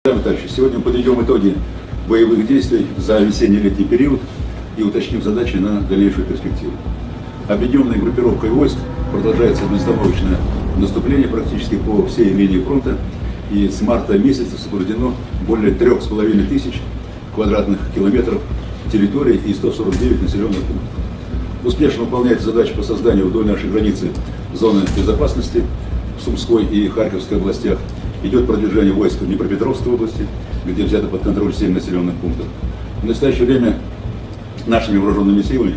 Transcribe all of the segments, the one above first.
Уважаемые товарищи, сегодня мы подведем итоги боевых действий за весенне-летний период и уточним задачи на дальнейшую перспективу. Объединенной группировкой войск продолжается безостановочное наступление практически по всей линии фронта, и с марта месяца освобождено более 3500 квадратных километров территории и 149 населенных пунктов. Успешно выполняется задача по созданию вдоль нашей границы зоны безопасности в Сумской и Харьковской областях. Идет продвижение войск в Днепропетровской области, где взято под контроль 7 населенных пунктов. В настоящее время нашими вооруженными силами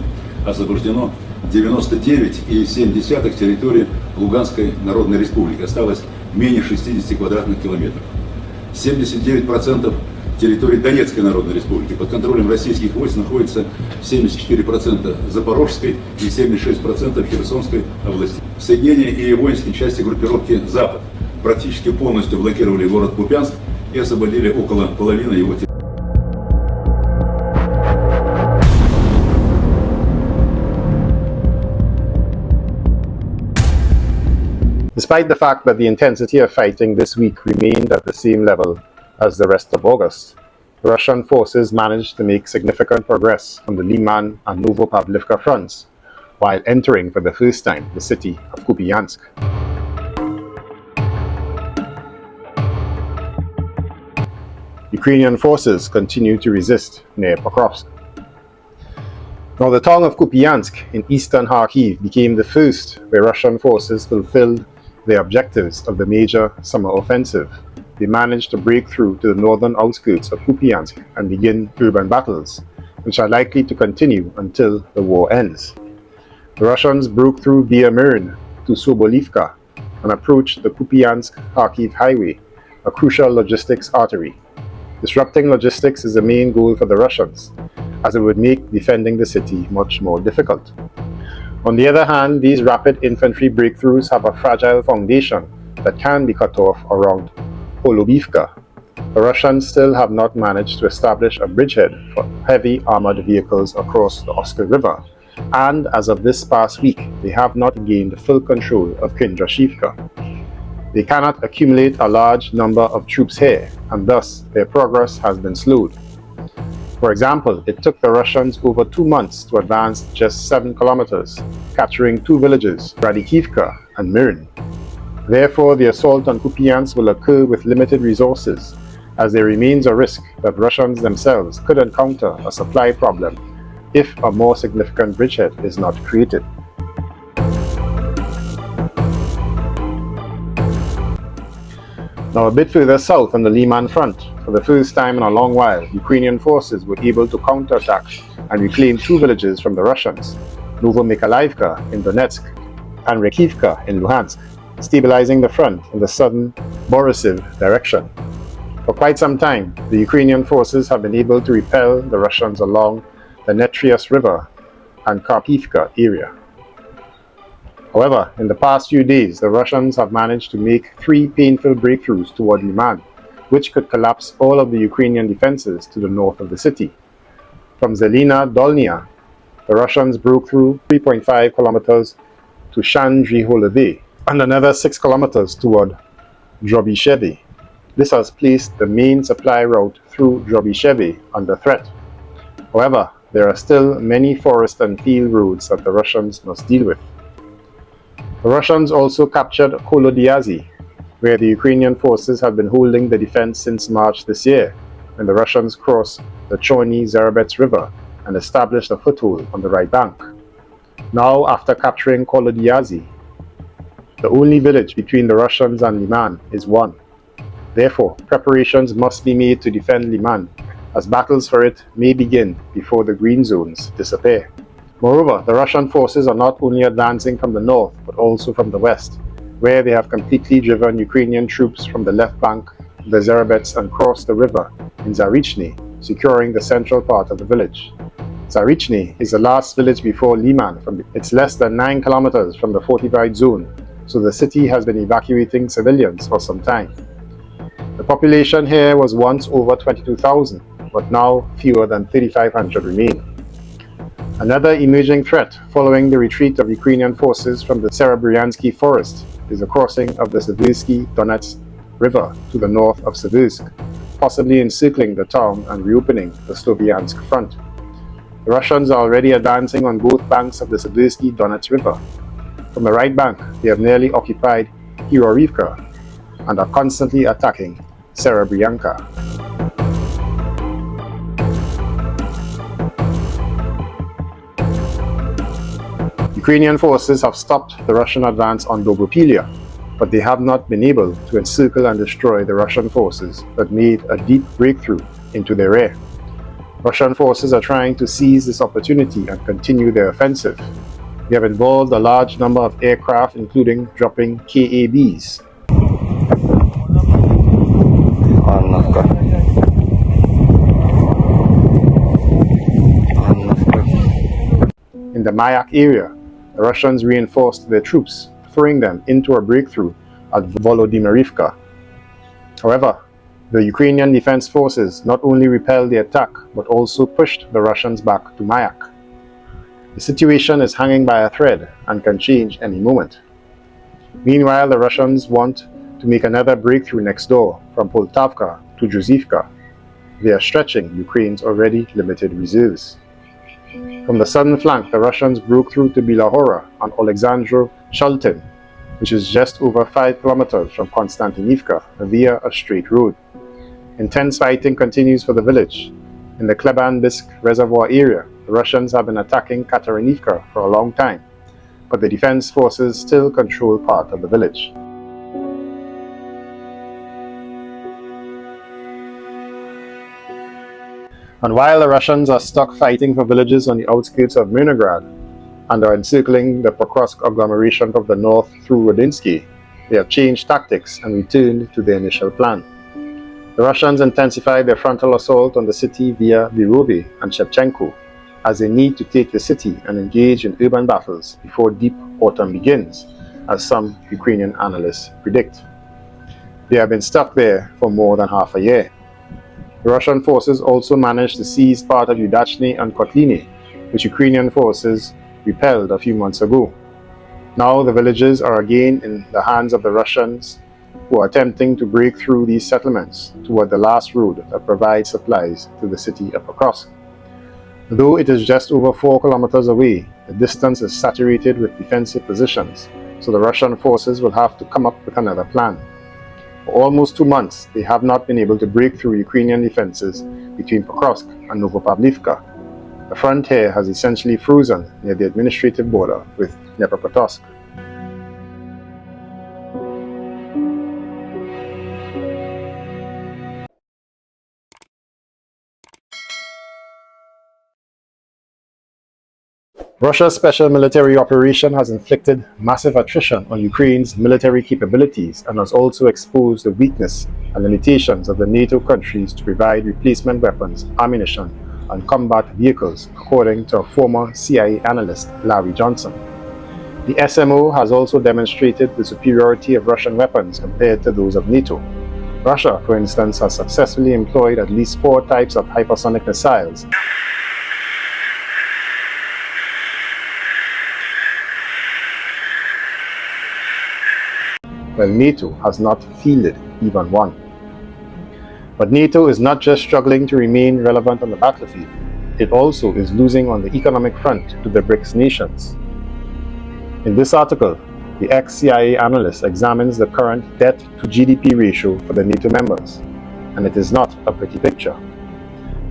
освобождено 99,7 территории Луганской Народной Республики. Осталось менее 60 квадратных километров. 79% территории Донецкой Народной Республики. Под контролем российских войск находится 74% Запорожской и 76% Херсонской области. Соединения и воинские части группировки «Запад» практически полностью блокировали город Купянск и освободили около половины его территории. Despite the fact that the intensity of fighting this week remained at the same level as the rest of August, Russian forces managed to make significant progress on the Leman and Novopavlivka fronts, while entering for the first time the city of Kupiansk. Ukrainian forces continue to resist near Pokrovsk. Now, the town of Kupiansk in eastern Kharkiv became the first where Russian forces fulfilled their objectives of the major summer offensive. They managed to break through to the northern outskirts of Kupiansk and begin urban battles, which are likely to continue until the war ends. The Russians broke through via Mirin to Sobolivka and approached the Kupiansk-Kharkiv highway, a crucial logistics artery. Disrupting logistics is the main goal for the Russians, as it would make defending the city much more difficult. On the other hand, these rapid infantry breakthroughs have a fragile foundation that can be cut off around Polobivka. The Russians still have not managed to establish a bridgehead for heavy armored vehicles across the Oskar River, and as of this past week, they have not gained full control of Kindrashivka. They cannot accumulate a large number of troops here, and thus their progress has been slowed. For example, it took the Russians over 2 months to advance just 7 kilometers, capturing 2 villages, Radikivka and Mirin. Therefore, the assault on Kupiansk will occur with limited resources, as there remains a risk that Russians themselves could encounter a supply problem if a more significant bridgehead is not created. Now, a bit further south on the Leman front, for the first time in a long while, Ukrainian forces were able to counterattack and reclaim 2 villages from the Russians, Novomykolaivka in Donetsk and Rekivka in Luhansk, stabilizing the front in the southern Borysiv direction. For quite some time, the Ukrainian forces have been able to repel the Russians along the Netrias River and Kharkivka area. However, in the past few days, the Russians have managed to make 3 painful breakthroughs toward Leman, which could collapse all of the Ukrainian defenses to the north of the city. From Zelina Dolnia, the Russians broke through 3.5 kilometers to Shandriholove and another 6 kilometers toward Drobisheve. This has placed the main supply route through Drobisheve under threat. However, there are still many forest and field roads that the Russians must deal with. The Russians also captured Kolodiazy, where the Ukrainian forces have been holding the defense since March this year, when the Russians crossed the Chorny-Zarabets River and established a foothold on the right bank. Now, after capturing Kolodiazy, the only village between the Russians and Leman is one. Therefore, preparations must be made to defend Leman, as battles for it may begin before the green zones disappear. Moreover, the Russian forces are not only advancing from the north, but also from the west, where they have completely driven Ukrainian troops from the left bank of the Zarabets and crossed the river in Zarichny, securing the central part of the village. Zarichny is the last village before Leman. It's less than 9 kilometers from the fortified zone, so the city has been evacuating civilians for some time. The population here was once over 22,000, but now fewer than 3,500 remain. Another emerging threat following the retreat of Ukrainian forces from the Serebryansky forest is the crossing of the Siversk and Donetsk River to the north of Siversk, possibly encircling the town and reopening the Sloviansk front. The Russians are already advancing on both banks of the Siversk and Donetsk River. From the right bank, they have nearly occupied Hirorivka and are constantly attacking Serebryanka. Ukrainian forces have stopped the Russian advance on Dobropilia, but they have not been able to encircle and destroy the Russian forces that made a deep breakthrough into their rear. Russian forces are trying to seize this opportunity and continue their offensive. They have involved a large number of aircraft, including dropping KABs. In the Mayak area, the Russians reinforced their troops, throwing them into a breakthrough at Volodymyrivka. However, the Ukrainian defense forces not only repelled the attack, but also pushed the Russians back to Mayak. The situation is hanging by a thread and can change any moment. Meanwhile, the Russians want to make another breakthrough next door from Poltavka to Druzhivka. They are stretching Ukraine's already limited reserves. From the southern flank, the Russians broke through to Bilahora and Alexandro-Shaltin, which is just over 5 kilometers from Konstantinivka via a straight road. Intense fighting continues for the village. In the Klebanbisk reservoir area, the Russians have been attacking Katarinivka for a long time, but the defense forces still control part of the village. And while the Russians are stuck fighting for villages on the outskirts of Mirnograd and are encircling the Pokrovsk agglomeration from the north through Rodinsky, they have changed tactics and returned to their initial plan. The Russians intensified their frontal assault on the city via Birove and Shevchenko, as they need to take the city and engage in urban battles before deep autumn begins, as some Ukrainian analysts predict. They have been stuck there for more than half a year. The Russian forces also managed to seize part of Udachne and Kotlyne, which Ukrainian forces repelled a few months ago. Now the villages are again in the hands of the Russians, who are attempting to break through these settlements toward the last road that provides supplies to the city of Pokrovsk. Though it is just over 4 kilometers away, the distance is saturated with defensive positions, so the Russian forces will have to come up with another plan. For almost 2 months, they have not been able to break through Ukrainian defenses between Pokrovsk and Novopavlivka. The front here has essentially frozen near the administrative border with Dnipropetrovsk. Russia's special military operation has inflicted massive attrition on Ukraine's military capabilities and has also exposed the weakness and limitations of the NATO countries to provide replacement weapons, ammunition, and combat vehicles, according to a former CIA analyst, Larry Johnson. The SMO has also demonstrated the superiority of Russian weapons compared to those of NATO. Russia, for instance, has successfully employed at least 4 types of hypersonic missiles, while NATO has not fielded even one. But NATO is not just struggling to remain relevant on the battlefield, it also is losing on the economic front to the BRICS nations. In this article, the ex-CIA analyst examines the current debt-to-GDP ratio for the NATO members, and it is not a pretty picture.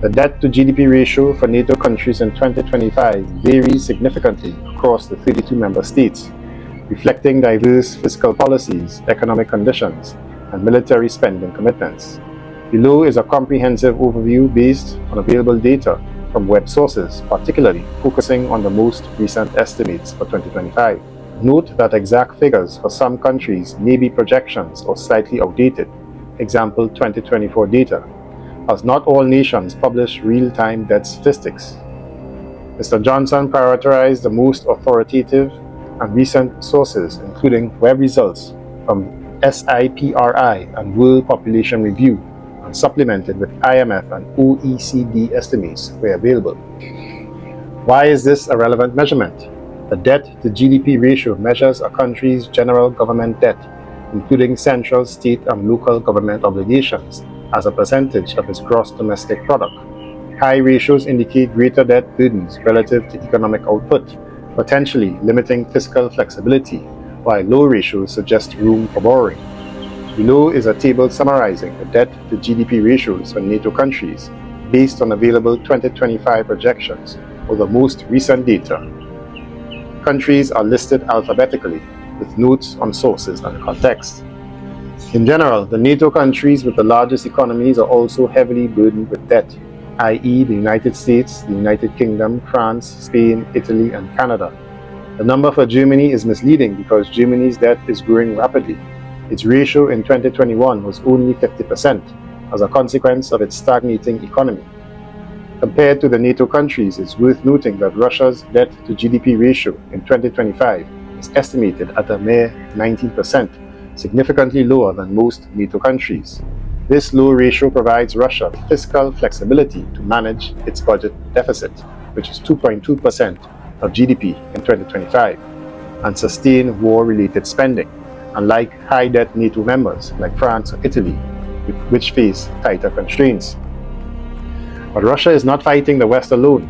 The debt-to-GDP ratio for NATO countries in 2025 varies significantly across the 32 member states, reflecting diverse fiscal policies, economic conditions, and military spending commitments. Below is a comprehensive overview based on available data from web sources, particularly focusing on the most recent estimates for 2025. Note that exact figures for some countries may be projections or slightly outdated, example 2024 data, as not all nations publish real-time debt statistics. Mr. Johnson prioritized the most authoritative and recent sources, including web results from SIPRI and World Population Review, and supplemented with IMF and OECD estimates where available. Why is this a relevant measurement? The debt-to-GDP ratio measures a country's general government debt, including central, state, and local government obligations, as a percentage of its gross domestic product. High ratios indicate greater debt burdens relative to economic output, potentially limiting fiscal flexibility, while low ratios suggest room for borrowing. Below is a table summarizing the debt to GDP ratios for NATO countries based on available 2025 projections or the most recent data. Countries are listed alphabetically with notes on sources and context. In general, the NATO countries with the largest economies are also heavily burdened with debt, i.e. the United States, the United Kingdom, France, Spain, Italy, and Canada. The number for Germany is misleading because Germany's debt is growing rapidly. Its ratio in 2021 was only 50% as a consequence of its stagnating economy. Compared to the NATO countries, it's worth noting that Russia's debt to GDP ratio in 2025 is estimated at a mere 19%, significantly lower than most NATO countries. This low ratio provides Russia fiscal flexibility to manage its budget deficit, which is 2.2% of GDP in 2025, and sustain war-related spending, unlike high-debt NATO members like France or Italy, which face tighter constraints. But Russia is not fighting the West alone.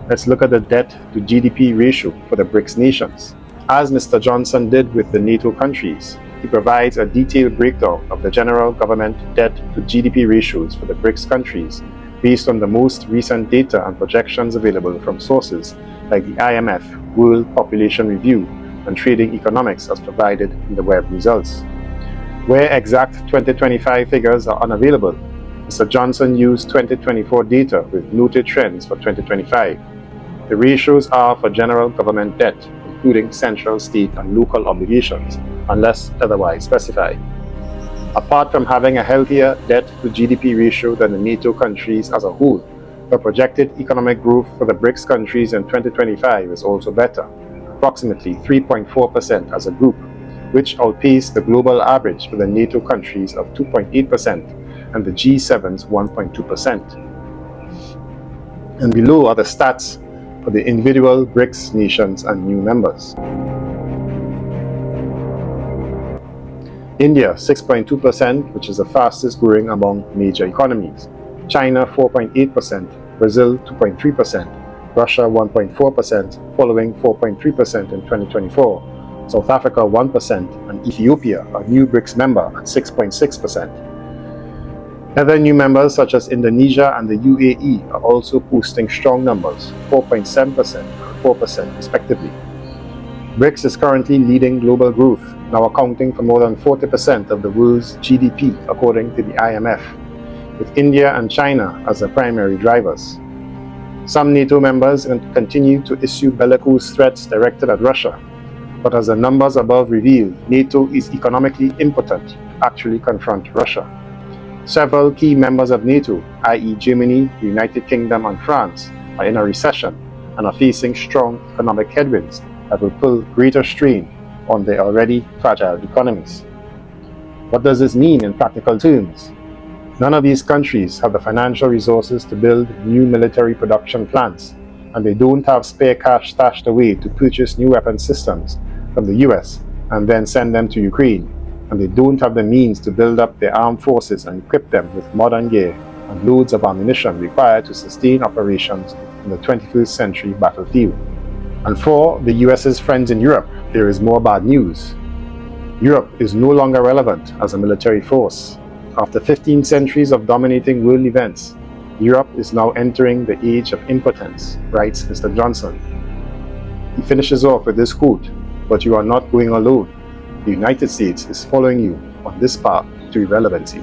Let's look at the debt to GDP ratio for the BRICS nations. As Mr. Johnson did with the NATO countries, he provides a detailed breakdown of the general government debt to GDP ratios for the BRICS countries based on the most recent data and projections available from sources like the IMF, World Population Review, and Trading Economics as provided in the web results. Where exact 2025 figures are unavailable, Mr. Johnson used 2024 data with noted trends for 2025. The ratios are for general government debt, including central, state, and local obligations, unless otherwise specified. Apart from having a healthier debt to GDP ratio than the NATO countries as a whole, the projected economic growth for the BRICS countries in 2025 is also better, approximately 3.4% as a group, which outpaced the global average for the NATO countries of 2.8% and the G7's 1.2%. And below are the stats for the individual BRICS nations and new members. India 6.2%, which is the fastest growing among major economies. China 4.8%, Brazil 2.3%, Russia 1.4%, following 4.3% in 2024, South Africa 1%, and Ethiopia, a new BRICS member, at 6.6%. Other new members such as Indonesia and the UAE are also posting strong numbers, 4.7% and 4% respectively. BRICS is currently leading global growth, now accounting for more than 40% of the world's GDP according to the IMF, with India and China as the primary drivers. Some NATO members continue to issue bellicose threats directed at Russia, but as the numbers above reveal, NATO is economically impotent to actually confront Russia. Several key members of NATO, i.e. Germany, the United Kingdom, and France, are in a recession and are facing strong economic headwinds that will pull greater strain on their already fragile economies. What does this mean in practical terms? None of these countries have the financial resources to build new military production plants, and they don't have spare cash stashed away to purchase new weapon systems from the US and then send them to Ukraine, and they don't have the means to build up their armed forces and equip them with modern gear and loads of ammunition required to sustain operations in the 21st century battlefield. And for the US's friends in Europe, there is more bad news. Europe is no longer relevant as a military force. After 15 centuries of dominating world events, Europe is now entering the age of impotence, writes Mr. Johnson. He finishes off with this quote, "But you are not going alone. The United States is following you on this path to irrelevancy."